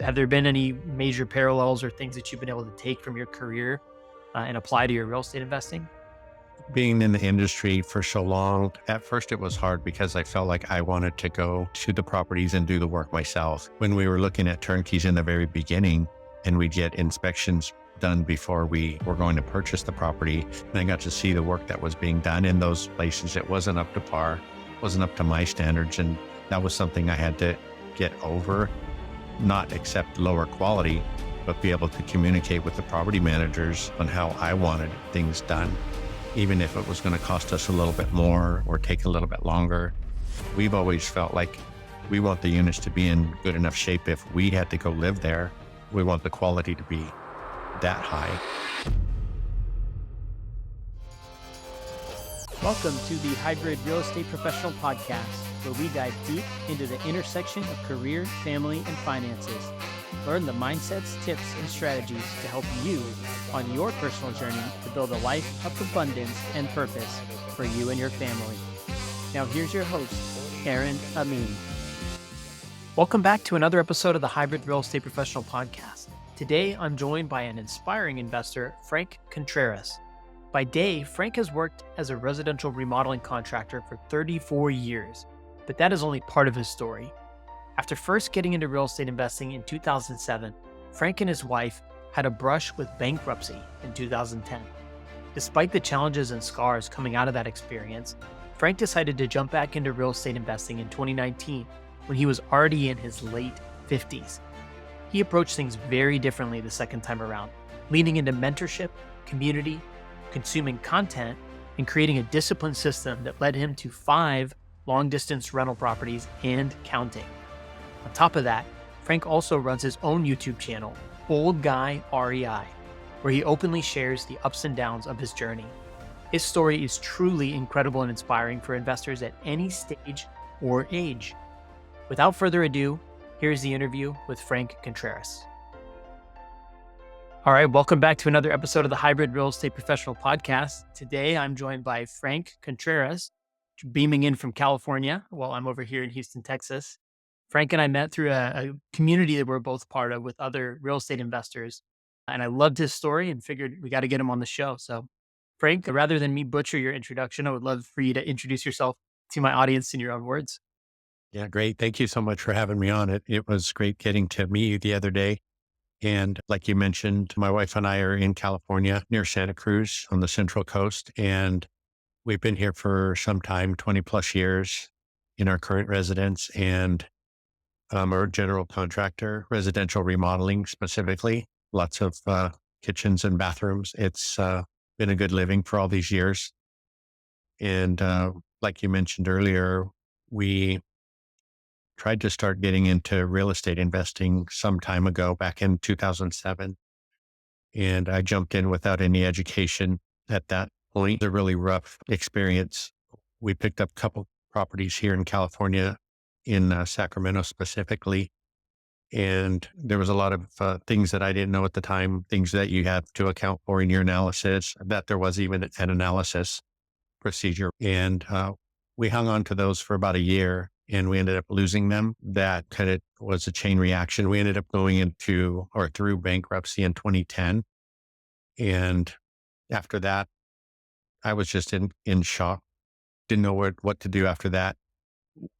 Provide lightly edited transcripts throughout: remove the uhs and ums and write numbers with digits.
Have there been any major parallels or things that you've been able to take from your career and apply to your real estate investing? Being in the industry for so long, at first it was hard because I felt like I wanted to go to the properties and do the work myself. When we were looking at turnkeys in the very beginning and we get inspections done before we were going to purchase the property, and I got to see the work that was being done in those places, it wasn't up to par, wasn't up to my standards. And that was something I had to get over, not accept lower quality, but be able to communicate with the property managers on how I wanted things done. Even if it was going to cost us a little bit more or take a little bit longer. We've always felt like we want the units to be in good enough shape. If we had to go live there, we want the quality to be that high. Welcome to the Hybrid Real Estate Professional Podcast, where we dive deep into the intersection of career, family, and finances. Learn the mindsets, tips, and strategies to help you on your personal journey to build a life of abundance and purpose for you and your family. Now here's your host, Aaron Amin. Welcome back to another episode of the Hybrid Real Estate Professional Podcast. Today, I'm joined by an inspiring investor, Frank Contreras. By day, Frank has worked as a residential remodeling contractor for 34 years, but that is only part of his story. After first getting into real estate investing in 2007, Frank and his wife had a brush with bankruptcy in 2010. Despite the challenges and scars coming out of that experience, Frank decided to jump back into real estate investing in 2019 when he was already in his late 50s. He approached things very differently the second time around, leaning into mentorship, community, consuming content, and creating a disciplined system that led him to 5 long-distance rental properties and counting. On top of that, Frank also runs his own YouTube channel, Old Guy REI, where he openly shares the ups and downs of his journey. His story is truly incredible and inspiring for investors at any stage or age. Without further ado, here's the interview with Frank Contreras. All right, welcome back to another episode of the Hybrid Real Estate Professional Podcast. Today, I'm joined by Frank Contreras, beaming in from California while I'm over here in Houston, Texas. Frank and I met through a community that we're both part of with other real estate investors. And I loved his story and figured we got to get him on the show. So, Frank, rather than me butcher your introduction, I would love for you to introduce yourself to my audience in your own words. Yeah, great. Thank you so much for having me on it. It was great getting to meet you the other day. And like you mentioned, my wife and I are in California near Santa Cruz on the Central Coast. And we've been here for some time, 20 plus years in our current residence. And I'm a general contractor, residential remodeling specifically, lots of kitchens and bathrooms. It's been a good living for all these years. And like you mentioned earlier, we tried to start getting into real estate investing some time ago, back in 2007. And I jumped in without any education at that point. A really rough experience. We picked up a couple properties here in California, in Sacramento specifically. And there was a lot of things that I didn't know at the time, things that you have to account for in your analysis, that there was even an analysis procedure. And we hung on to those for about a year and we ended up losing them. That kind of was a chain reaction. We ended up going into or through bankruptcy in 2010. And after that, I was just in shock. Didn't know what to do after that.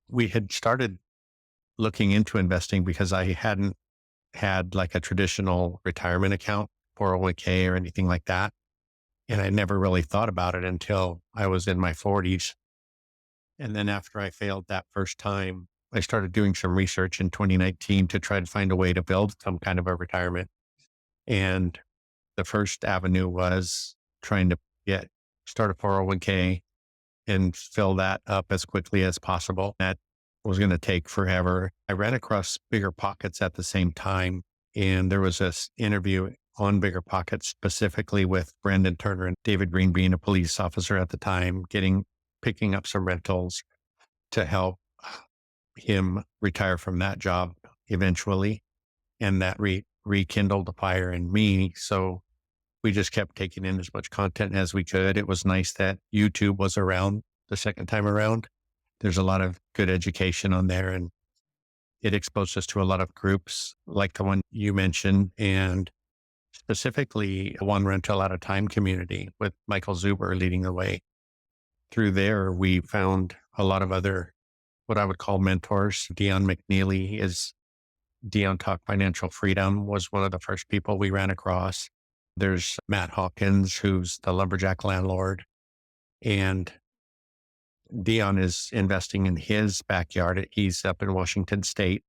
We had started looking into investing because I hadn't had like a traditional retirement account, 401k or anything like that. And I never really thought about it until I was in my 40s. And then after I failed that first time, I started doing some research in 2019 to try to find a way to build some kind of a retirement. And the first avenue was trying to start a 401k and fill that up as quickly as possible. That was going to take forever. I ran across Bigger Pockets at the same time. And there was this interview on Bigger Pockets specifically with Brandon Turner and David Green, being a police officer at the time, picking up some rentals to help him retire from that job eventually. And that rekindled the fire in me. So we just kept taking in as much content as we could. It was nice that YouTube was around the second time around. There's a lot of good education on there. And it exposed us to a lot of groups like the one you mentioned, and specifically one rental at a time community with Michael Zuber leading the way. Through there, we found a lot of other, what I would call mentors. Dion McNeely is Dion Talk Financial Freedom was one of the first people we ran across. There's Matt Hawkins, who's the lumberjack landlord, and Dion is investing in his backyard. He's up in Washington State.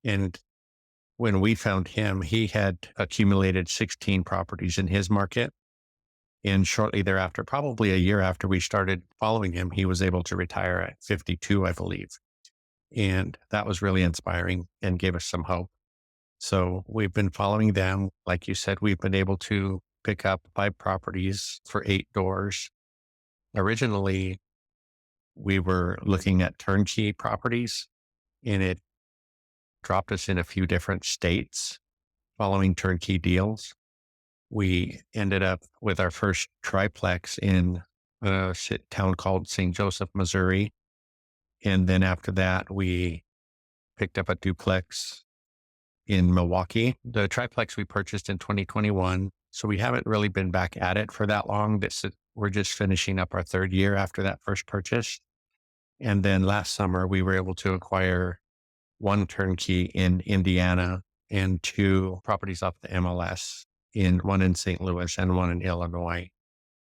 And when we found him, he had accumulated 16 properties in his market. And shortly thereafter, probably a year after we started following him, he was able to retire at 52, I believe. And that was really inspiring and gave us some hope. So we've been following them. Like you said, we've been able to pick up 5 properties for 8 doors. Originally, we were looking at turnkey properties, and it dropped us in a few different states following turnkey deals. We ended up with our first triplex in a town called St. Joseph, Missouri. And then after that, we picked up a duplex in Milwaukee. The triplex we purchased in 2021. So we haven't really been back at it for that long. We're just finishing up our 3rd year after that first purchase. And then last summer, we were able to acquire 1 turnkey in Indiana and 2 properties off the MLS, one in St. Louis and one in Illinois.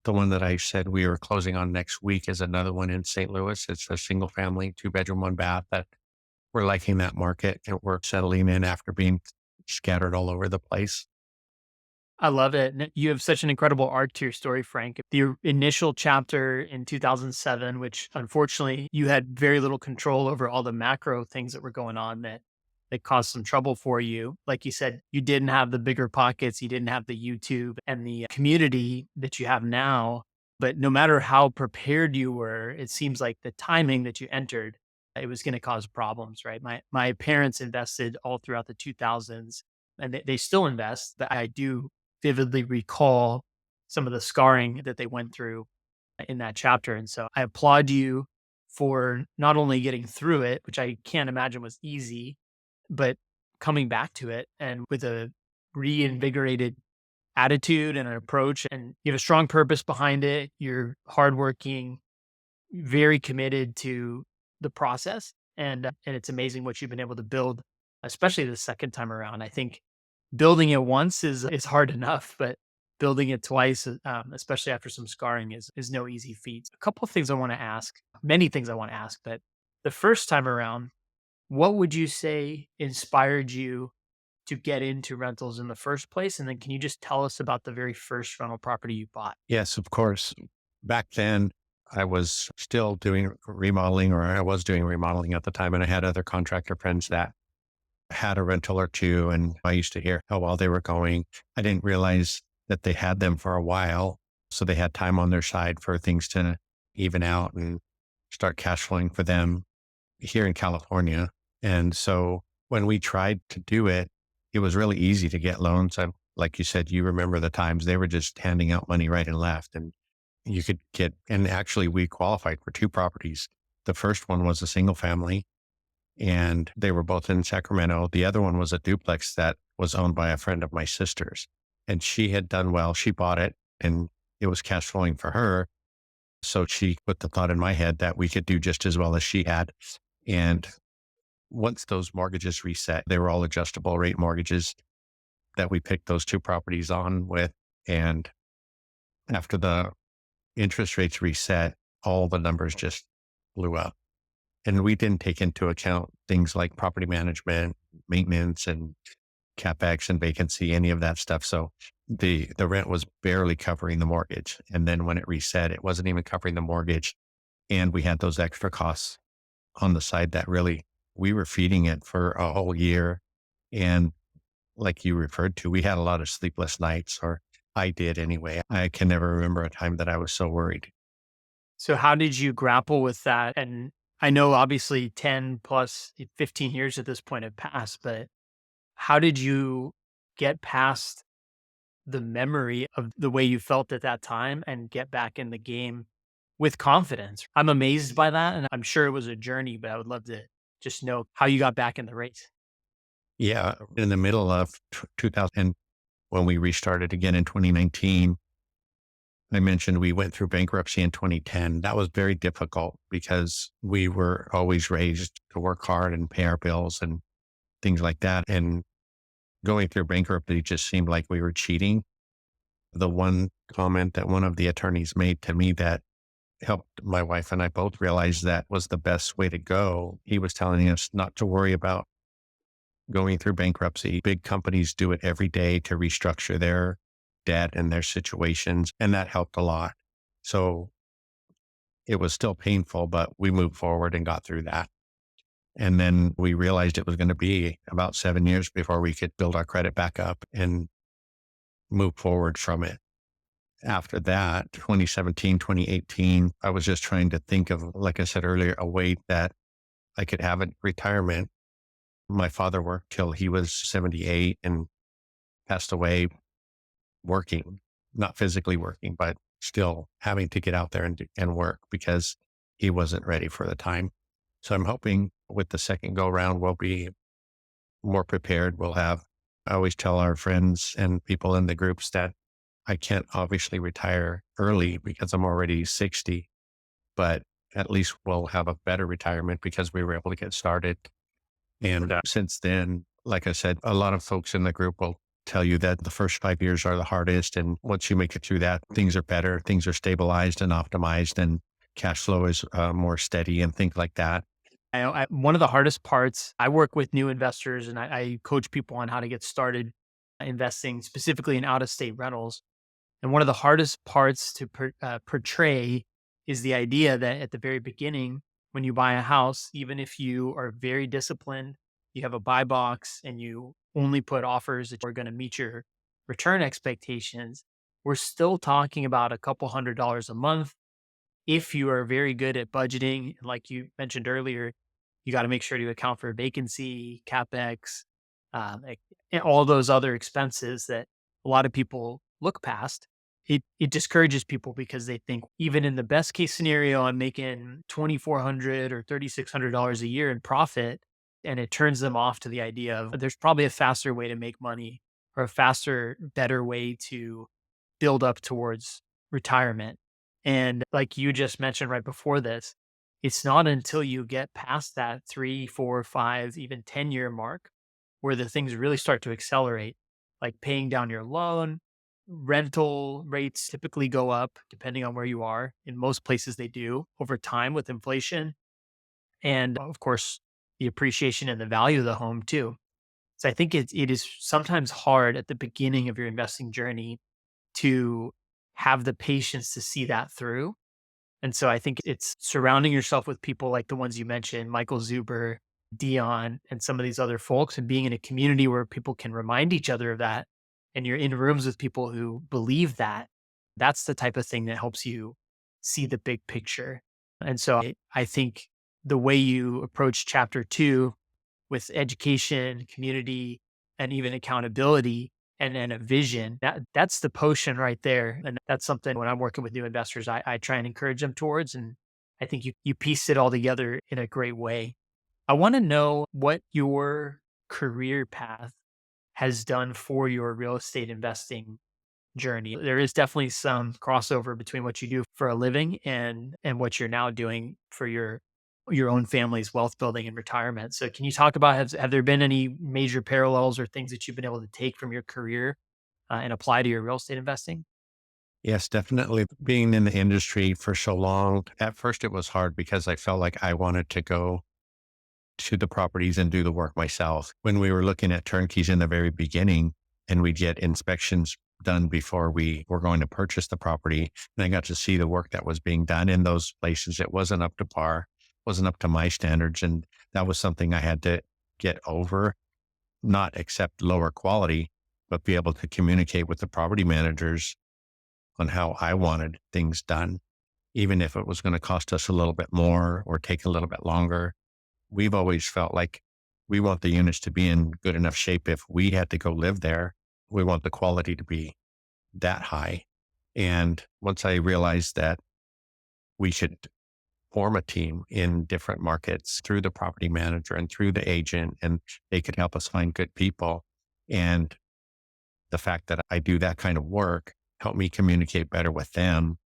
The one that I said we were closing on next week is another one in St. Louis. It's a single family, 2 bedroom, 1 bath that we're liking that market, and we're settling in after being scattered all over the place. I love it. And you have such an incredible arc to your story, Frank. The initial chapter in 2007, which unfortunately you had very little control over all the macro things that were going on that caused some trouble for you. Like you said, you didn't have the bigger pockets, you didn't have the YouTube and the community that you have now. But no matter how prepared you were, it seems like the timing that you entered, it was going to cause problems, right? My parents invested all throughout the 2000s and they still invest, but I do vividly recall some of the scarring that they went through in that chapter. And so I applaud you for not only getting through it, which I can't imagine was easy, but coming back to it and with a reinvigorated attitude and an approach. And you have a strong purpose behind it. You're hardworking, very committed to the process. And it's amazing what you've been able to build, especially the second time around. I think building it once is hard enough, but building it twice, especially after some scarring, is no easy feat. A couple of things I want to ask, many things I want to ask, but the first time around, what would you say inspired you to get into rentals in the first place? And then can you just tell us about the very first rental property you bought? Yes, of course. Back then, I was still doing remodeling, or I was doing remodeling at the time, and I had other contractor friends that had a rental or two, and I used to hear how well they were going. I didn't realize that they had them for a while. So they had time on their side for things to even out and start cash flowing for them here in California. And so when we tried to do it, it was really easy to get loans. Like you said, you remember the times they were just handing out money right and left, and you could get, and actually we qualified for 2 properties. The first one was a single family, and they were both in Sacramento. The other one was a duplex that was owned by a friend of my sister's, and she had done well. She bought it and it was cash flowing for her. So she put the thought in my head that we could do just as well as she had. And once those mortgages reset, they were all adjustable rate mortgages that we picked those 2 properties on with. And after the interest rates reset, all the numbers just blew up. And we didn't take into account things like property management, maintenance, and CapEx and vacancy, any of that stuff. So the rent was barely covering the mortgage. And then when it reset, it wasn't even covering the mortgage. And we had those extra costs on the side that really we were feeding it for a whole year. And like you referred to, we had a lot of sleepless nights, or I did anyway. I can never remember a time that I was so worried. So how did you grapple with that? And I know obviously 10 plus 15 years at this point have passed, but how did you get past the memory of the way you felt at that time and get back in the game with confidence? I'm amazed by that. And I'm sure it was a journey, but I would love to just know how you got back in the race. Yeah. In the middle of 2000, when we restarted again in 2019, I mentioned we went through bankruptcy in 2010. That was very difficult because we were always raised to work hard and pay our bills and things like that. And going through bankruptcy just seemed like we were cheating. The one comment that one of the attorneys made to me that helped my wife and I both realize that was the best way to go. He was telling us not to worry about going through bankruptcy. Big companies do it every day to restructure their debt and their situations. And that helped a lot. So it was still painful, but we moved forward and got through that. And then we realized it was going to be about 7 years before we could build our credit back up and move forward from it. After that, 2017, 2018, I was just trying to think of, like I said earlier, a way that I could have a retirement. My father worked till he was 78 and passed away working, not physically working, but still having to get out there and work because he wasn't ready for the time. So I'm hoping with the second go round, we'll be more prepared. I always tell our friends and people in the groups that I can't obviously retire early because I'm already 60, but at least we'll have a better retirement because we were able to get started. And since then, like I said, a lot of folks in the group will tell you that the first 5 years are the hardest. And once you make it through that, things are better, things are stabilized and optimized, and cash flow is more steady and things like that. One of the hardest parts, I work with new investors and I coach people on how to get started investing specifically in out of state rentals. And one of the hardest parts to portray is the idea that at the very beginning, when you buy a house, even if you are very disciplined, you have a buy box and you only put offers that are going to meet your return expectations, we're still talking about a couple $100s a month. If you are very good at budgeting, like you mentioned earlier, you got to make sure to account for vacancy, capex, and all those other expenses that a lot of people look past. It discourages people because they think even in the best case scenario, I'm making $2,400 or $3,600 a year in profit, and it turns them off to the idea of there's probably a faster way to make money or a faster, better way to build up towards retirement. And like you just mentioned right before this, it's not until you get past that 3, 4, 5, even 10-year mark where the things really start to accelerate, like paying down your loan. Rental rates typically go up depending on where you are. In most places, they do over time with inflation. And of course, the appreciation and the value of the home too. So I think it is sometimes hard at the beginning of your investing journey to have the patience to see that through. And so I think it's surrounding yourself with people like the ones you mentioned, Michael Zuber, Dion, and some of these other folks, and being in a community where people can remind each other of that. And you're in rooms with people who believe that. That's the type of thing that helps you see the big picture. And so I think the way you approach chapter 2 with education, community, and even accountability and then a vision, that's the potion right there. And that's something when I'm working with new investors, I try and encourage them towards. And I think you piece it all together in a great way. I want to know what your career path has done for your real estate investing journey. There is definitely some crossover between what you do for a living and what you're now doing for your own family's wealth building and retirement. So can you talk about have there been any major parallels or things that you've been able to take from your career and apply to your real estate investing? Yes, definitely. Being in the industry for so long, at first it was hard because I felt like I wanted to go to the properties and do the work myself. When we were looking at turnkeys in the very beginning and we get inspections done before we were going to purchase the property, and I got to see the work that was being done in those places, it wasn't up to par, wasn't up to my standards. And that was something I had to get over, not accept lower quality, but be able to communicate with the property managers on how I wanted things done, even if it was going to cost us a little bit more or take a little bit longer. We've always felt like we want the units to be in good enough shape. If we had to go live there, we want the quality to be that high. And once I realized that we should form a team in different markets through the property manager and through the agent, and they could help us find good people. And the fact that I do that kind of work helped me communicate better with them.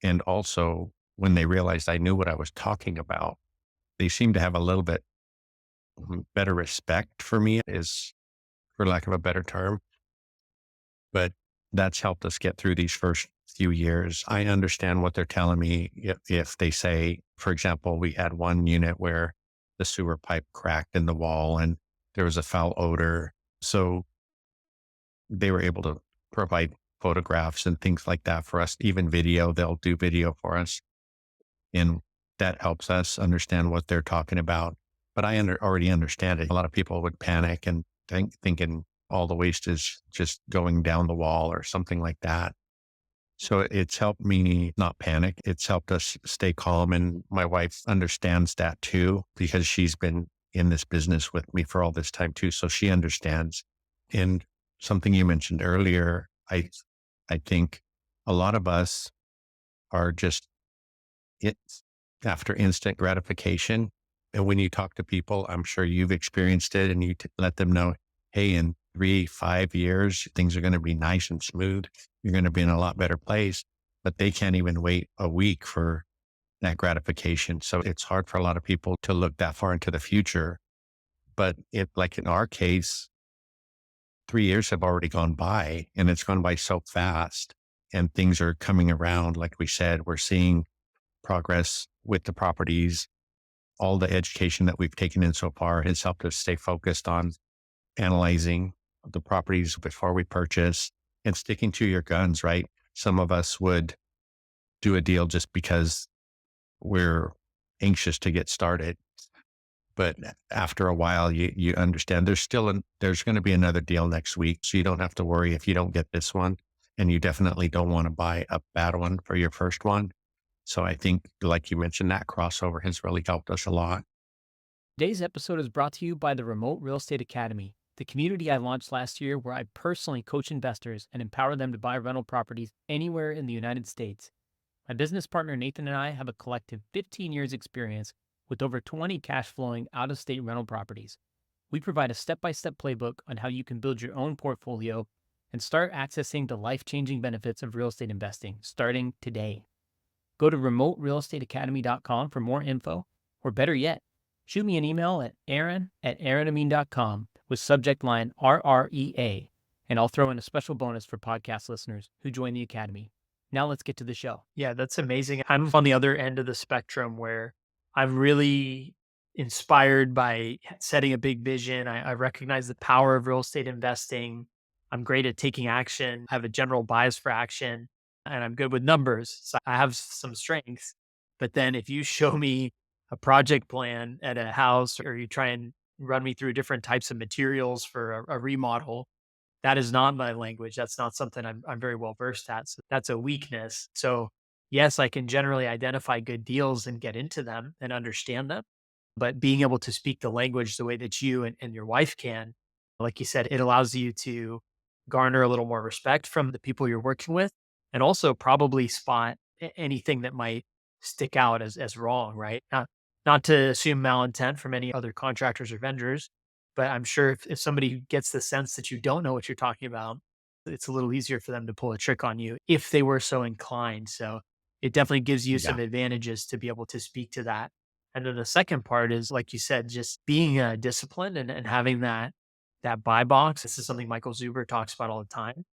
And also, when they realized I knew what I was talking about, they seemed to have a little bit better respect for me, is for lack of a better term. But that's helped us get through these first few years. I understand what they're telling me. If they say, for example, we had one unit where the sewer pipe cracked in the wall and there was a foul odor. So they were able to provide photographs and things like that for us, even video. They'll do video for us. And that helps us understand what they're talking about. But I already understand it. A lot of people would panic and thinking all the waste is just going down the wall or something like that. So it's helped me not panic. It's helped us stay calm. And my wife understands that too, because she's been in this business with me for all this time too. So she understands. And something you mentioned earlier, I think a lot of us are just it's after instant gratification. And when you talk to people, I'm sure you've experienced it, and you let them know, hey, in 3, 5 years, things are going to be nice and smooth. You're going to be in a lot better place, but they can't even wait a week for that gratification. So it's hard for a lot of people to look that far into the future. But like in our case, 3 years have already gone by, and it's gone by so fast, and things are coming around. Like we said, we're seeing progress with the properties. All the education that we've taken in so far has helped us stay focused on analyzing the properties before we purchase and sticking to your guns, right? Some of us would do a deal just because we're anxious to get started. But after a while, you understand there's going to be another deal next week. So you don't have to worry if you don't get this one. And you definitely don't want to buy a bad one for your first one. So I think, like you mentioned, that crossover has really helped us a lot. Today's episode is brought to you by the Remote Real Estate Academy, the community I launched last year where I personally coach investors and empower them to buy rental properties anywhere in the United States. My business partner Nathan and I have a collective 15 years experience with over 20 cash flowing out of state rental properties. We provide a step-by-step playbook on how you can build your own portfolio and start accessing the life-changing benefits of real estate investing starting today. Go to remoterealestateacademy.com for more info, or better yet, shoot me an email at aaron@aaronamin.com with subject line RREA, and I'll throw in a special bonus for podcast listeners who join the Academy. Now let's get to the show. Yeah, that's amazing. I'm on the other end of the spectrum where I'm really inspired by setting a big vision. I recognize the power of real estate investing. I'm great at taking action. I have a general bias for action, and I'm good with numbers. So I have some strengths. But then if you show me a project plan at a house, or you try and run me through different types of materials for a remodel, that is not my language. That's not something I'm very well versed at. So that's a weakness. So yes, I can generally identify good deals and get into them and understand them. But being able to speak the language the way that you and your wife can, like you said, it allows you to garner a little more respect from the people you're working with, and also probably spot anything that might stick out as wrong, right? Not to assume malintent from any other contractors or vendors, but I'm sure if somebody gets the sense that you don't know what you're talking about, it's a little easier for them to pull a trick on you if they were so inclined. So it definitely gives you Yeah. some advantages to be able to speak to that. And then the second part is, like you said, just being disciplined and having that buy box. This is something Michael Zuber talks about all the time,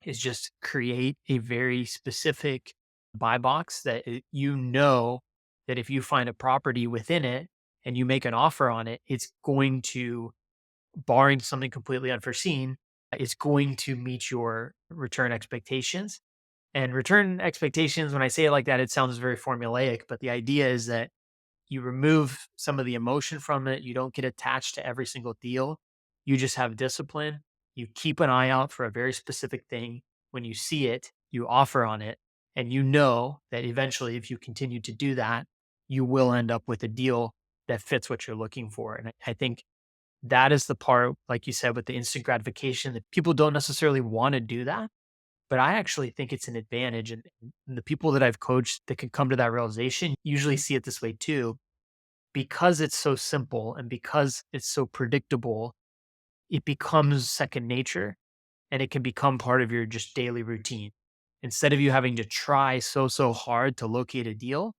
is just create a very specific buy box that you know that if you find a property within it and you make an offer on it, it's going to, barring something completely unforeseen, it's going to meet your return expectations. And return expectations, when I say it like that, it sounds very formulaic, but the idea is that you remove some of the emotion from it. You don't get attached to every single deal. You just have discipline. You keep an eye out for a very specific thing. When you see it, you offer on it. And you know that eventually, if you continue to do that, you will end up with a deal that fits what you're looking for. And I think that is the part, like you said, with the instant gratification, that people don't necessarily want to do that. But I actually think it's an advantage. And the people that I've coached that can come to that realization usually see it this way too. Because it's so simple and because it's so predictable, it becomes second nature and it can become part of your just daily routine. Instead of you having to try so hard to locate a deal,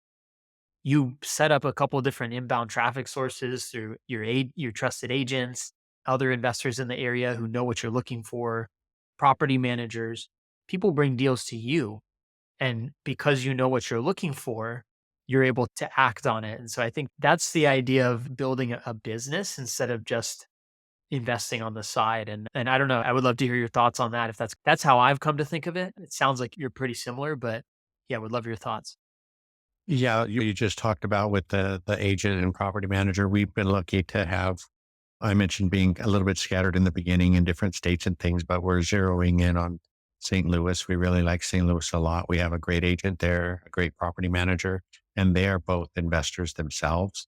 you set up a couple different inbound traffic sources through your trusted agents, other investors in the area who know what you're looking for, property managers. People bring deals to you, and because you know what you're looking for, you're able to act on it. And so I think that's the idea of building a business instead of just investing on the side. And I don't know, I would love to hear your thoughts on that if that's how I've come to think of it. It sounds like you're pretty similar, but yeah, would love your thoughts. Yeah, you just talked about with the agent and property manager. We've been lucky to have, I mentioned being a little bit scattered in the beginning in different states and things, but we're zeroing in on St. Louis. We really like St. Louis a lot. We have a great agent there, a great property manager, and they are both investors themselves.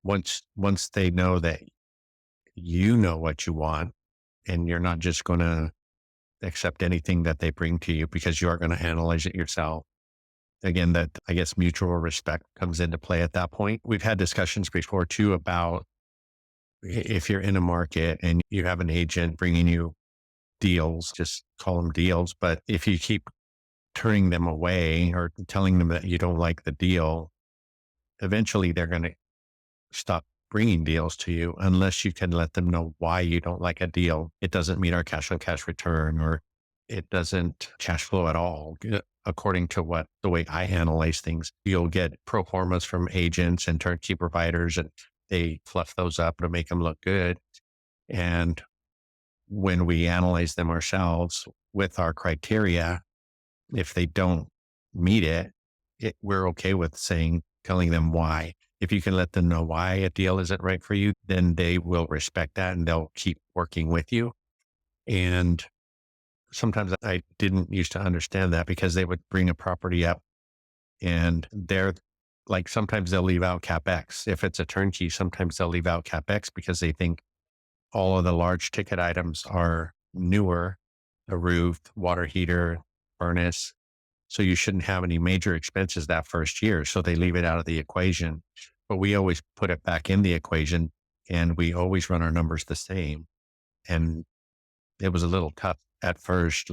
Once they know that you know what you want and you're not just going to accept anything that they bring to you because you are going to analyze it yourself. Again, that I guess mutual respect comes into play at that point. We've had discussions before too about if you're in a market and you have an agent bringing you deals, just call them deals. But if you keep turning them away or telling them that you don't like the deal, eventually they're going to stop bringing deals to you unless you can let them know why you don't like a deal. It doesn't meet our cash on cash return or it doesn't cash flow at all. According to what the way I analyze things, you'll get pro formas from agents and turnkey providers and they fluff those up to make them look good. And when we analyze them ourselves with our criteria, if they don't meet we're okay with telling them why. If you can let them know why a deal isn't right for you, then they will respect that and they'll keep working with you. And sometimes I didn't used to understand that because they would bring a property up and they're like, sometimes they'll leave out CapEx. If it's a turnkey, sometimes they'll leave out CapEx because they think all of the large ticket items are newer, a roof, water heater, furnace. So you shouldn't have any major expenses that first year. So they leave it out of the equation. But we always put it back in the equation and we always run our numbers the same. And it was a little tough at first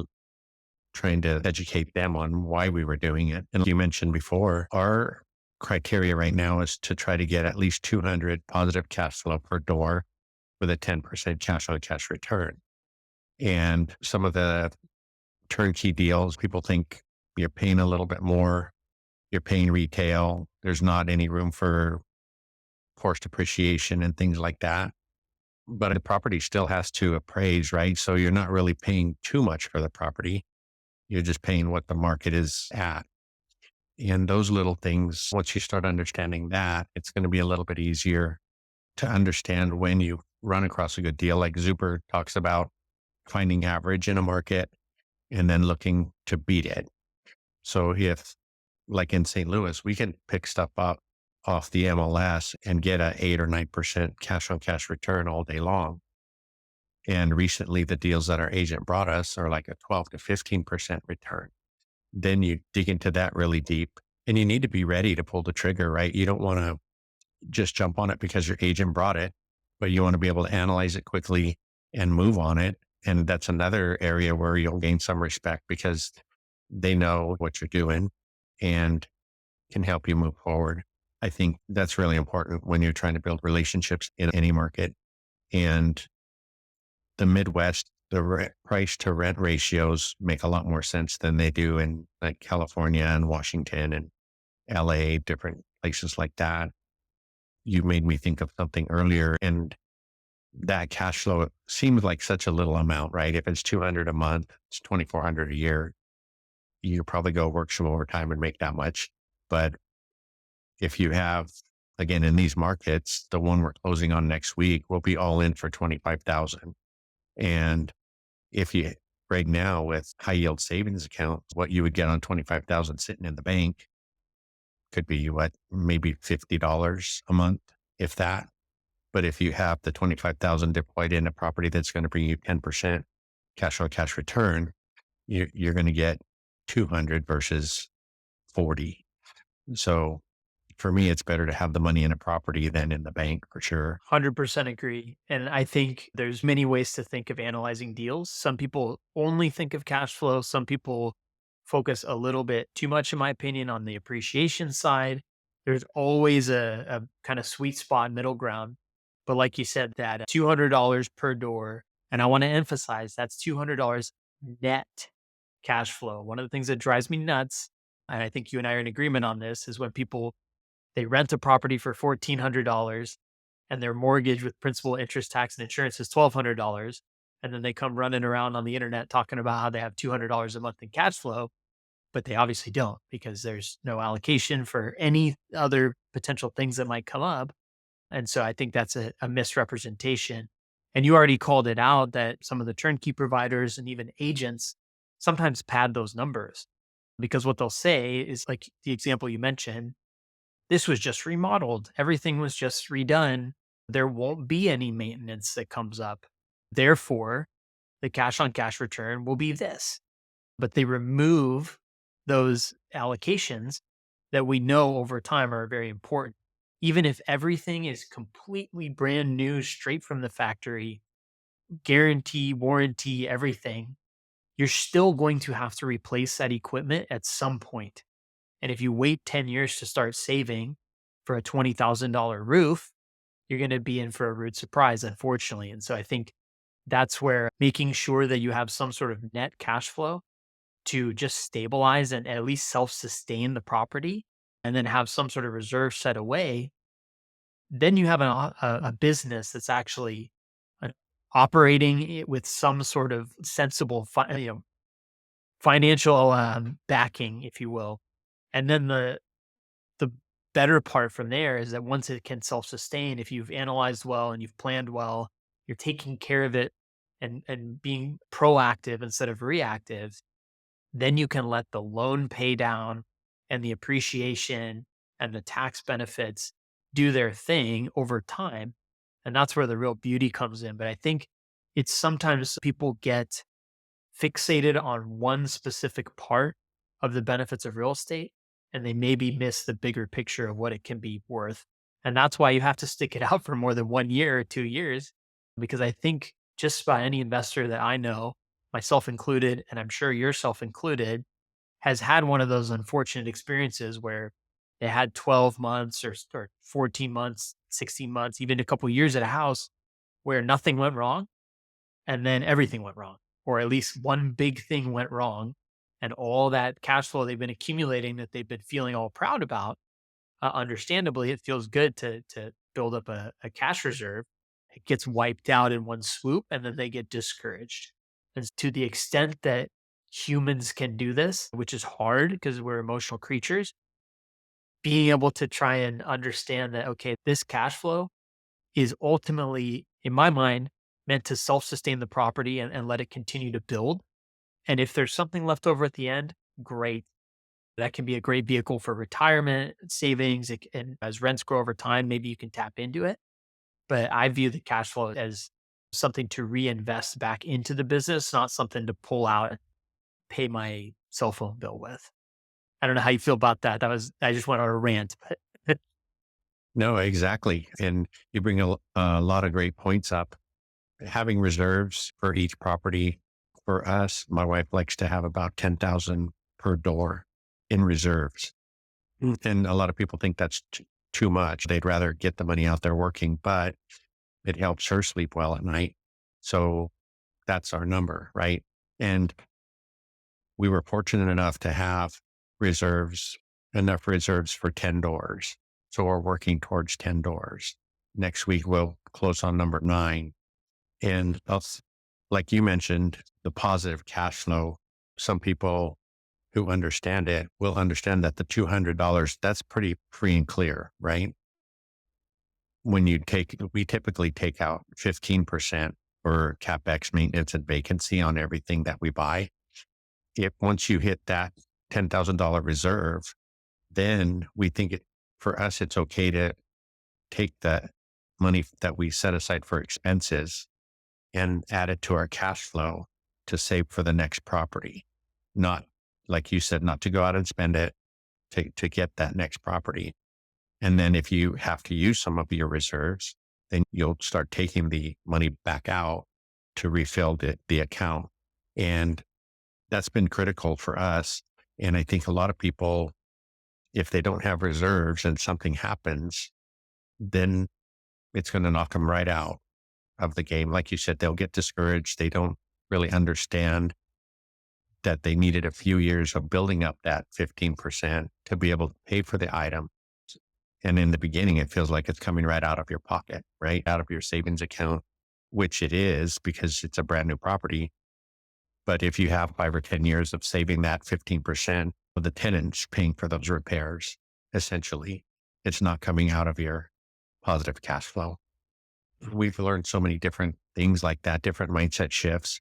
trying to educate them on why we were doing it. And you mentioned before, our criteria right now is to try to get at least 200 positive cash flow per door with a 10% cash on cash return. And some of the turnkey deals, people think you're paying a little bit more, you're paying retail. There's not any room for forced appreciation and things like that. But the property still has to appraise, right? So you're not really paying too much for the property. You're just paying what the market is at. And those little things, once you start understanding that, it's going to be a little bit easier to understand when you run across a good deal. Like Zuper talks about finding average in a market and then looking to beat it. So if, like in St. Louis, we can pick stuff up off the MLS and get a 8 or 9% cash on cash return all day long. And recently the deals that our agent brought us are like a 12 to 15% return. Then you dig into that really deep and you need to be ready to pull the trigger, right? You don't want to just jump on it because your agent brought it, but you want to be able to analyze it quickly and move on it. And that's another area where you'll gain some respect because they know what you're doing and can help you move forward. I think that's really important when you're trying to build relationships in any market. And the Midwest, the price to rent ratios make a lot more sense than they do in like California and Washington and LA, different places like that. You made me think of something earlier and that cash flow seems like such a little amount, right? If it's 200 a month, it's 2,400 a year. You could probably go work some overtime and make that much. But if you have, again, in these markets, the one we're closing on next week will be all in for 25,000. And if you right now with high yield savings account, what you would get on 25,000 sitting in the bank could be what, maybe $50 a month, if that. But if you have the 25,000 deployed in a property that's going to bring you 10% cash on cash return, you're going to get 200 versus 40. So for me, it's better to have the money in a property than in the bank for sure. 100% agree. And I think there's many ways to think of analyzing deals. Some people only think of cash flow. Some people focus a little bit too much, in my opinion, on the appreciation side. There's always a kind of sweet spot middle ground. But like you said, that $200 per door. And I want to emphasize that's $200 net cash flow. One of the things that drives me nuts, and I think you and I are in agreement on this, is when people they rent a property for $1,400 and their mortgage with principal, interest, tax, and insurance is $1,200. And then they come running around on the internet talking about how they have $200 a month in cash flow, but they obviously don't because there's no allocation for any other potential things that might come up. And so I think that's a misrepresentation. And you already called it out that some of the turnkey providers and even agents sometimes pad those numbers because what they'll say is like the example you mentioned, this was just remodeled. Everything was just redone. There won't be any maintenance that comes up. Therefore, the cash on cash return will be this. But they remove those allocations that we know over time are very important. Even if everything is completely brand new, straight from the factory, guarantee, warranty, everything, you're still going to have to replace that equipment at some point. And if you wait 10 years to start saving for a $20,000 roof, you're going to be in for a rude surprise, unfortunately. And so I think that's where making sure that you have some sort of net cash flow to just stabilize and at least self sustain the property and then have some sort of reserve set away, then you have a business that's actually uh, operating with some sort of sensible financial backing, if you will. And then the better part from there is that once it can self-sustain, if you've analyzed well and you've planned well, you're taking care of it and being proactive instead of reactive, then you can let the loan pay down and the appreciation and the tax benefits do their thing over time. And that's where the real beauty comes in. But I think it's sometimes people get fixated on one specific part of the benefits of real estate and they maybe miss the bigger picture of what it can be worth. And that's why you have to stick it out for more than 1 year or 2 years, because I think just about any investor that I know, myself included, and I'm sure yourself included, has had one of those unfortunate experiences where they had 12 months or 14 months, 16 months, even a couple years at a house where nothing went wrong and then everything went wrong, or at least one big thing went wrong. And all that cash flow they've been accumulating that they've been feeling all proud about, understandably, it feels good to build up a cash reserve. It gets wiped out in one swoop, and then they get discouraged. And to the extent that humans can do this, which is hard because we're emotional creatures, being able to try and understand that, okay, this cash flow is ultimately, in my mind, meant to self sustain the property and let it continue to build. And if there's something left over at the end, great. That can be a great vehicle for retirement savings. And as rents grow over time, maybe you can tap into it. But I view the cash flow as something to reinvest back into the business, not something to pull out and pay my cell phone bill with. I don't know how you feel about that. I just went on a rant, but No, exactly. And you bring a lot of great points up. Having reserves for each property for us, my wife likes to have about 10,000 per door in reserves. And a lot of people think that's too much. They'd rather get the money out there working, but it helps her sleep well at night. So that's our number, right? And we were fortunate enough to have reserves, enough reserves for 10 doors. So we're working towards 10 doors. Next week, we'll close on number 9. And like you mentioned, the positive cash flow, some people who understand it will understand that the $200, that's pretty free and clear, right? We typically take out 15% for CapEx, maintenance, and vacancy on everything that we buy. If once you hit that $10,000 reserve, then we think for us, it's okay to take the money that we set aside for expenses and add it to our cash flow to save for the next property. not, like you said, not to go out and spend it to get that next property. And then if you have to use some of your reserves, then you'll start taking the money back out to refill the account. And that's been critical for us. And I think a lot of people, if they don't have reserves and something happens, then it's going to knock them right out of the game. Like you said, they'll get discouraged. They don't really understand that they needed a few years of building up that 15% to be able to pay for the item. And in the beginning, it feels like it's coming right out of your pocket, right out of your savings account, which it is because it's a brand new property. But if you have 5 or 10 years of saving that 15% of the tenants paying for those repairs, essentially, it's not coming out of your positive cash flow. We've learned so many different things like that, different mindset shifts,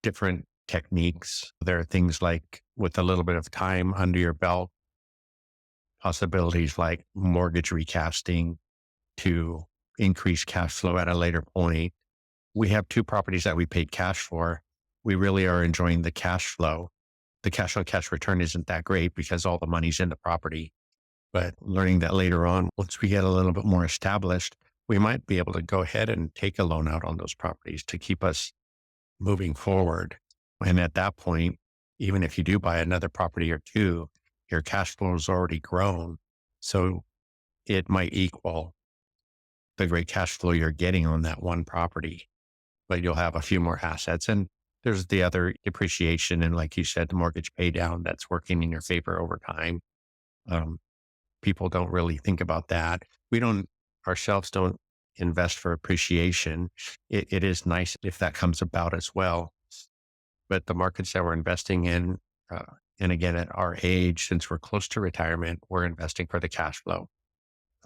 different techniques. There are things like with a little bit of time under your belt, possibilities like mortgage recasting to increase cash flow at a later point. We have 2 properties that we paid cash for. We really are enjoying the cash flow. The cash on cash return isn't that great because all the money's in the property. But learning that later on, once we get a little bit more established, we might be able to go ahead and take a loan out on those properties to keep us moving forward. And at that point, even if you do buy another property or two, your cash flow has already grown. So it might equal the great cash flow you're getting on that one property, but you'll have a few more assets. And there's the other depreciation. And like you said, the mortgage pay down that's working in your favor over time. Um, People don't really think about that. We don't ourselves don't invest for appreciation. It is nice if that comes about as well. But the markets that we're investing in, and again, at our age, since we're close to retirement, we're investing for the cash flow.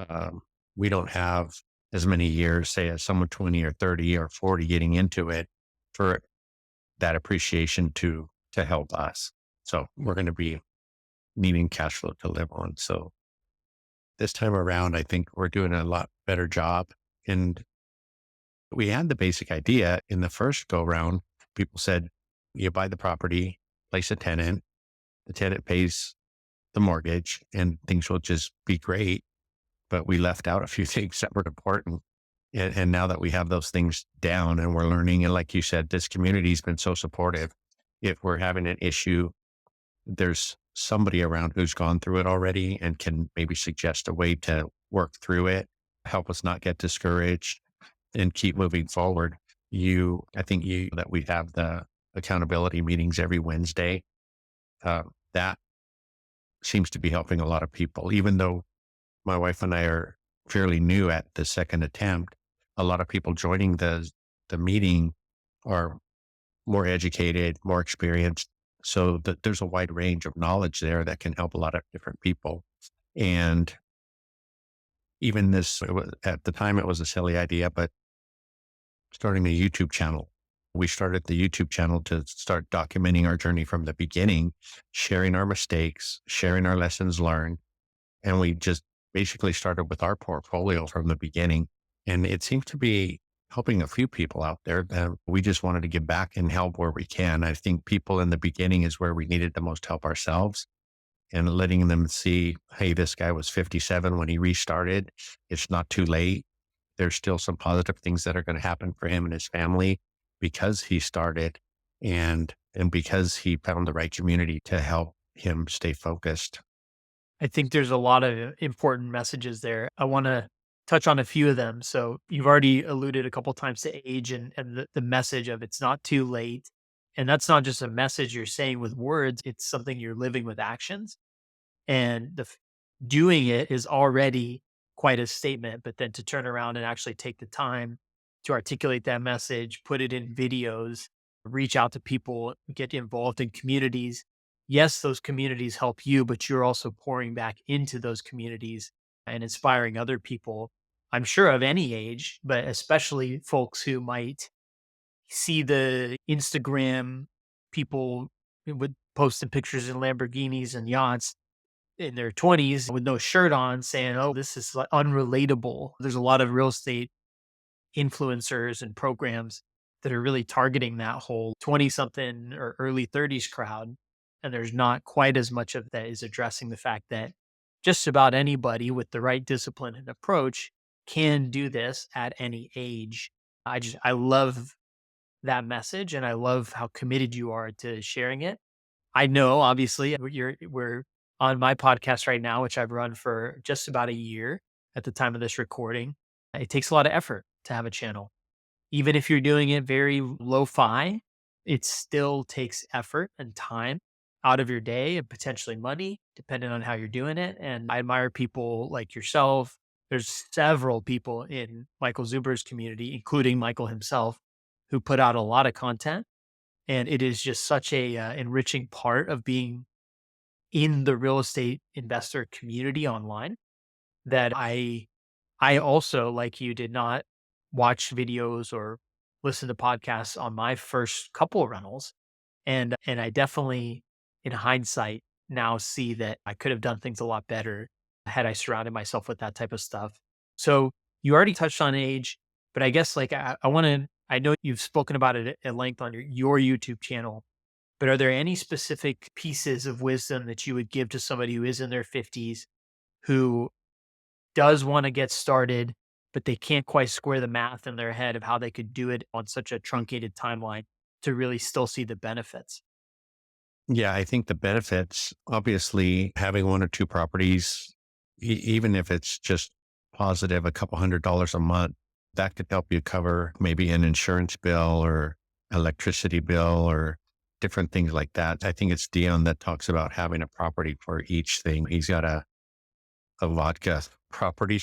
Um, we don't have as many years, say, as someone 20 or 30 or 40 getting into it for that appreciation to help us. So we're going to be needing cash flow to live on. So this time around, I think we're doing a lot better job. And we had the basic idea in the first go round. People said, you buy the property, place a tenant, the tenant pays the mortgage, and things will just be great. But we left out a few things that were important. And now that we have those things down and we're learning, and like you said, this community's been so supportive. If we're having an issue, there's somebody around who's gone through it already and can maybe suggest a way to work through it, help us not get discouraged and keep moving forward. I think that we have the accountability meetings every Wednesday. That seems to be helping a lot of people, even though my wife and I are fairly new at the second attempt. A lot of people joining the meeting are more educated, more experienced. So there's a wide range of knowledge there that can help a lot of different people. And even at the time, it was a silly idea, but starting a YouTube channel. We started the YouTube channel to start documenting our journey from the beginning, sharing our mistakes, sharing our lessons learned. And we just basically started with our portfolio from the beginning. And it seems to be helping a few people out there that we just wanted to give back and help where we can. I think people in the beginning is where we needed the most help ourselves, and letting them see, hey, this guy was 57 when he restarted. It's not too late. There's still some positive things that are going to happen for him and his family because he started and because he found the right community to help him stay focused. I think there's a lot of important messages there. I want to touch on a few of them. So you've already alluded a couple times to age and the message of it's not too late. And that's not just a message you're saying with words, it's something you're living with actions. And doing it is already quite a statement, but then to turn around and actually take the time to articulate that message, put it in videos, reach out to people, get involved in communities. Yes, those communities help you, but you're also pouring back into those communities and inspiring other people. I'm sure of any age, but especially folks who might see the Instagram people with posting pictures in Lamborghinis and yachts in their 20s with no shirt on saying, "Oh, this is like unrelatable." There's a lot of real estate influencers and programs that are really targeting that whole 20 something or early 30s crowd. And there's not quite as much of that is addressing the fact that just about anybody with the right discipline and approach can do this at any age. I love that message and I love how committed you are to sharing it. I know obviously we're on my podcast right now, which I've run for just about a year at the time of this recording. It takes a lot of effort to have a channel. Even if you're doing it very lo-fi, it still takes effort and time out of your day and potentially money, depending on how you're doing it. And I admire people like yourself. There's several people in Michael Zuber's community, including Michael himself, who put out a lot of content. And it is just such a enriching part of being in the real estate investor community online that I also, like you, did not watch videos or listen to podcasts on my first couple of rentals. And I definitely, in hindsight, now see that I could have done things a lot better had I surrounded myself with that type of stuff. So you already touched on age, but I guess like I want to, I know you've spoken about it at length on your YouTube channel, but are there any specific pieces of wisdom that you would give to somebody who is in their 50s who does wanna get started, but they can't quite square the math in their head of how they could do it on such a truncated timeline to really still see the benefits? Yeah, I think the benefits, obviously, having one or two properties, even if it's just positive, a couple $100 a month, that could help you cover maybe an insurance bill or electricity bill or different things like that. I think it's Dion that talks about having a property for each thing. He's got a vodka property,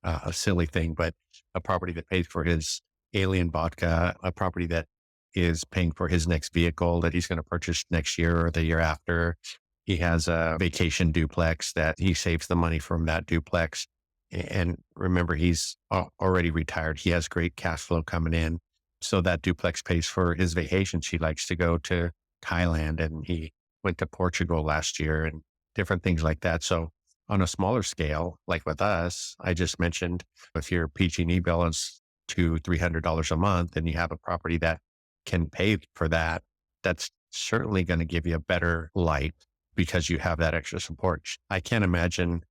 a silly thing, but a property that pays for his alien vodka, a property that is paying for his next vehicle that he's going to purchase next year or the year after. He has a vacation duplex that he saves the money from that duplex. And remember, he's already retired. He has great cash flow coming in. So that duplex pays for his vacations. He likes to go to Thailand and he went to Portugal last year and different things like that. So on a smaller scale, like with us, I just mentioned if your PG&E bill is $200-300 a month and you have a property that can pay for that, that's certainly going to give you a better light because you have that extra support. I can't imagine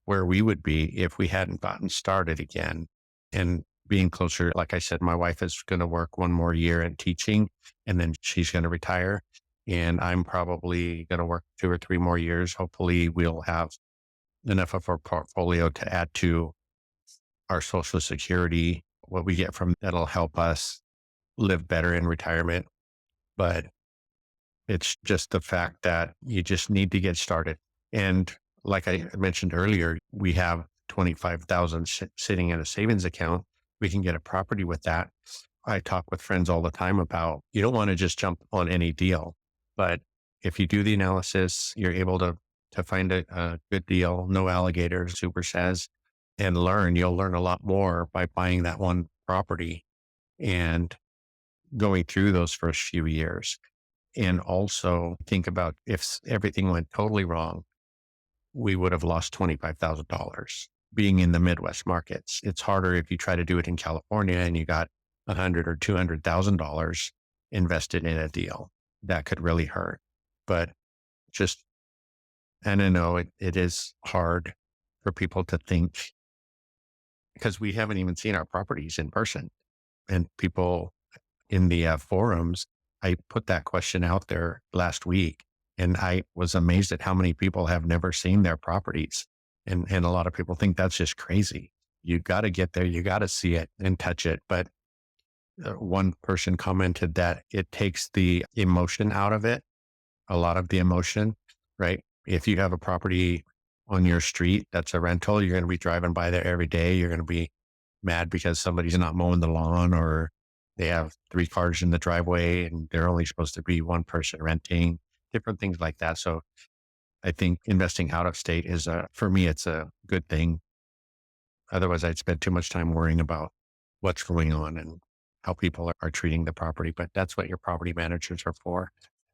where we would be if we hadn't gotten started again and being closer. Like I said, my wife is going to work one more year in teaching and then she's going to retire. And I'm probably going to work 2 or 3 more years. Hopefully we'll have enough of our portfolio to add to our social security, what we get from that'll help us live better in retirement. But it's just the fact that you just need to get started. And like I mentioned earlier, we have 25,000 sitting in a savings account. We can get a property with that. I talk with friends all the time about you don't want to just jump on any deal, but if you do the analysis, you're able to find a good deal, no alligators, Super says, and learn. You'll learn a lot more by buying that one property and going through those first few years. And also think about if everything went totally wrong, we would have lost $25,000 being in the Midwest markets. It's harder if you try to do it in California and you got $100 or $200,000 invested in a deal. That could really hurt. But just, and I know it is hard for people to think because we haven't even seen our properties in person. And people in the forums, I put that question out there last week and I was amazed at how many people have never seen their properties. And a lot of people think that's just crazy. You got to get there. You got to see it and touch it. But one person commented that it takes the emotion out of it, a lot of the emotion, right? If you have a property on your street that's a rental, you're going to be driving by there every day. You're going to be mad because somebody's not mowing the lawn or they have 3 cars in the driveway and they're only supposed to be one person renting, different things like that. So I think investing out of state for me, it's a good thing. Otherwise, I'd spend too much time worrying about what's going on and how people are treating the property. But that's what your property managers are for.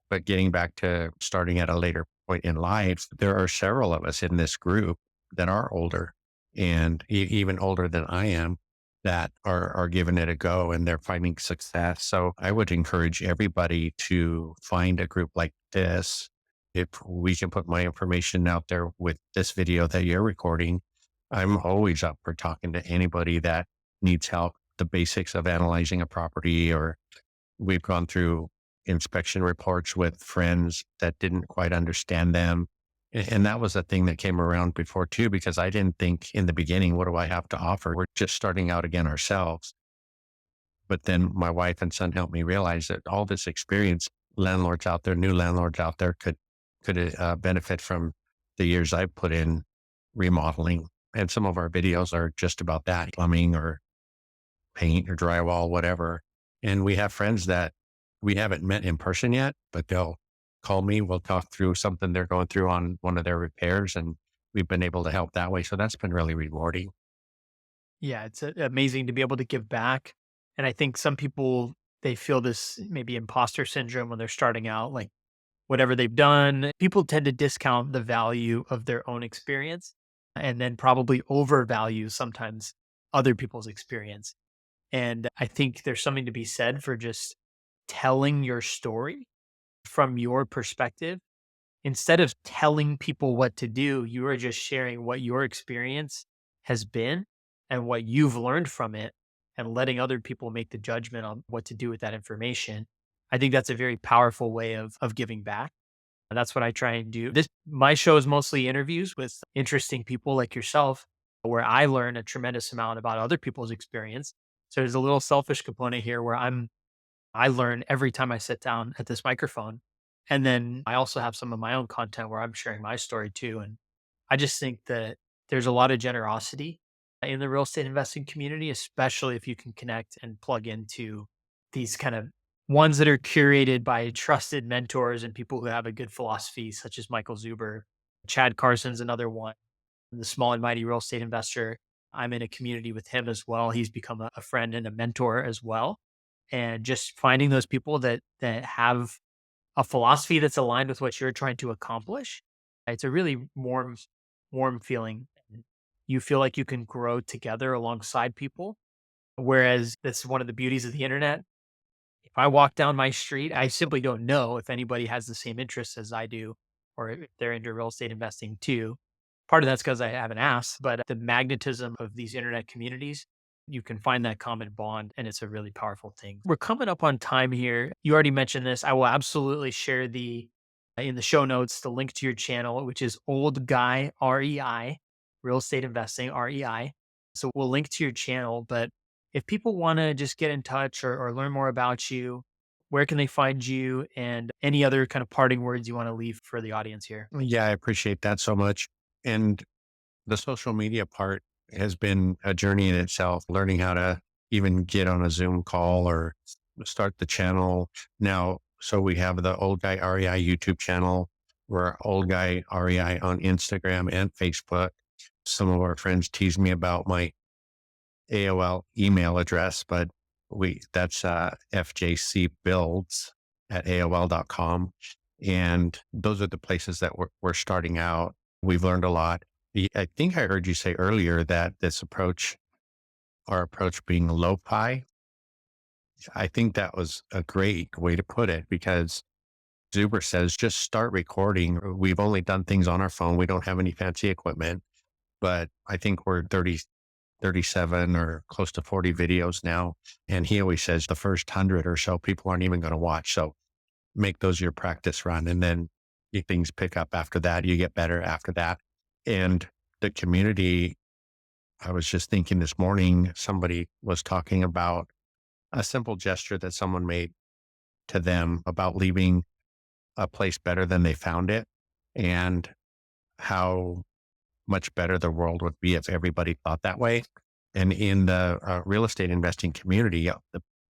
But getting back to starting at a later point in life, there are several of us in this group that are older and even older than I am that are giving it a go and they're finding success. So I would encourage everybody to find a group like this. If we can put my information out there with this video that you're recording, I'm always up for talking to anybody that needs help. The basics of analyzing a property, or we've gone through inspection reports with friends that didn't quite understand them. And that was a thing that came around before too, because I didn't think in the beginning, what do I have to offer? We're just starting out again ourselves. But then my wife and son helped me realize that all this experience, landlords out there, new landlords out there could benefit from the years I've put in remodeling. And some of our videos are just about that, plumbing or paint or drywall, whatever. And we have friends that we haven't met in person yet, but they'll call me. We'll talk through something they're going through on one of their repairs, and we've been able to help that way. So that's been really rewarding. Yeah, it's amazing to be able to give back. And I think some people, they feel this maybe imposter syndrome when they're starting out, like whatever they've done. People tend to discount the value of their own experience and then probably overvalue sometimes other people's experience. And I think there's something to be said for just telling your story from your perspective. Instead of telling people what to do, you are just sharing what your experience has been and what you've learned from it and letting other people make the judgment on what to do with that information. I think that's a very powerful way of giving back. And that's what I try and do. This my show is mostly interviews with interesting people like yourself, where I learn a tremendous amount about other people's experience. So there's a little selfish component here where I learn every time I sit down at this microphone. And then I also have some of my own content where I'm sharing my story too. And I just think that there's a lot of generosity in the real estate investing community, especially if you can connect and plug into these kind of ones that are curated by trusted mentors and people who have a good philosophy, such as Michael Zuber. Chad Carson's another one, the small and mighty real estate investor. I'm in a community with him as well. He's become a friend and a mentor as well. And just finding those people that have a philosophy that's aligned with what you're trying to accomplish. It's a really warm feeling. You feel like you can grow together alongside people. Whereas that's one of the beauties of the internet. If I walk down my street, I simply don't know if anybody has the same interests as I do, or if they're into real estate investing too. Part of that's because I haven't asked, but the magnetism of these internet communities, you can find that common bond, and it's a really powerful thing. We're coming up on time here. You already mentioned this. I will absolutely share the in the show notes the link to your channel, which is Old Guy REI, Real Estate Investing REI. So we'll link to your channel, but if people want to just get in touch or learn more about you, where can they find you and any other kind of parting words you want to leave for the audience here? Yeah, I appreciate that so much. And the social media part has been a journey in itself, learning how to even get on a Zoom call or start the channel now. So we have the Old Guy REI YouTube channel. We're Old Guy REI on Instagram and Facebook. Some of our friends tease me about my AOL email address, but that's fjcbuilds at AOL.com. And those are the places that we're starting out. We've learned a lot. I think I heard you say earlier that our approach being lo-fi, I think that was a great way to put it, because Zuber says, just start recording. We've only done things on our phone. We don't have any fancy equipment, but I think we're 37 or close to 40 videos now. And he always says the first 100 or so people aren't even going to watch. So make those your practice run. And then things pick up after that. You get better after that. And the community, I was just thinking this morning, somebody was talking about a simple gesture that someone made to them about leaving a place better than they found it, and how much better the world would be if everybody thought that way. And in the real estate investing community,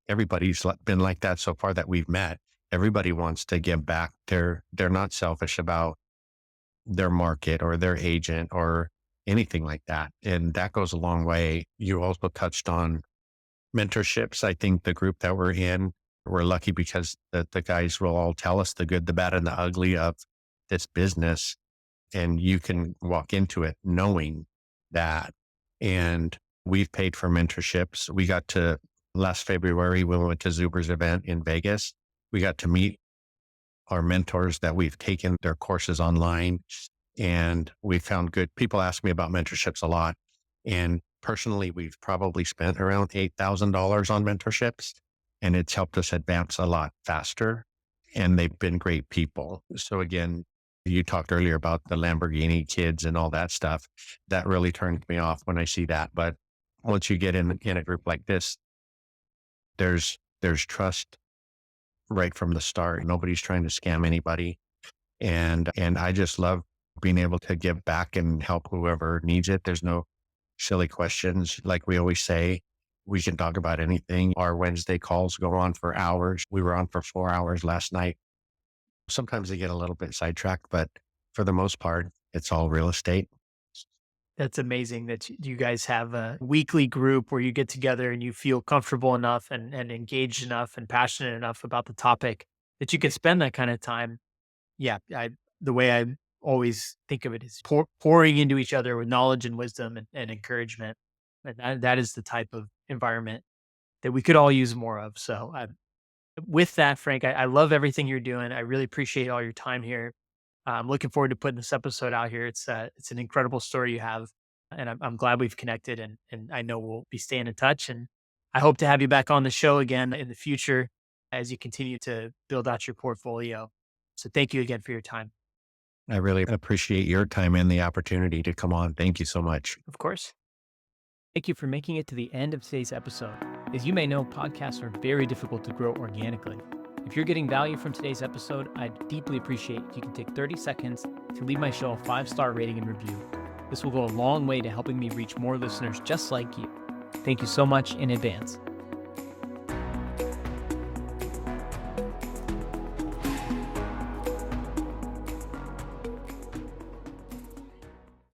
everybody's been like that so far that we've met. Everybody wants to give back. They're not selfish about their market or their agent or anything like that. And that goes a long way. You also touched on mentorships. I think the group that we're in, we're lucky because the guys will all tell us the good, the bad, and the ugly of this business. And you can walk into it knowing that. And we've paid for mentorships. We got to last February, we went to Zuber's event in Vegas. We got to meet our mentors that we've taken their courses online, and we found good people ask me about mentorships a lot. And personally, we've probably spent around $8,000 on mentorships, and it's helped us advance a lot faster. And they've been great people. So again, you talked earlier about the Lamborghini kids and all that stuff. That really turns me off when I see that. But once you get in a group like this, there's trust right from the start. Nobody's trying to scam anybody. And I just love being able to give back and help whoever needs it. There's no silly questions. Like we always say, we can talk about anything. Our Wednesday calls go on for hours. We were on for 4 hours last night. Sometimes they get a little bit sidetracked, but for the most part, it's all real estate. That's amazing that you guys have a weekly group where you get together and you feel comfortable enough and engaged enough and passionate enough about the topic that you can spend that kind of time. Yeah, the way I always think of it is pouring into each other with knowledge and wisdom and encouragement. And that is the type of environment that we could all use more of. So with that, Frank, I love everything you're doing. I really appreciate all your time here. I'm looking forward to putting this episode out here. It's an incredible story you have, and I'm glad we've connected, and I know we'll be staying in touch. And I hope to have you back on the show again in the future as you continue to build out your portfolio. So thank you again for your time. I really appreciate your time and the opportunity to come on. Thank you so much. Of course. Thank you for making it to the end of today's episode. As you may know, podcasts are very difficult to grow organically. If you're getting value from today's episode, I'd deeply appreciate if you can take 30 seconds to leave my show a 5-star rating and review. This will go a long way to helping me reach more listeners just like you. Thank you so much in advance.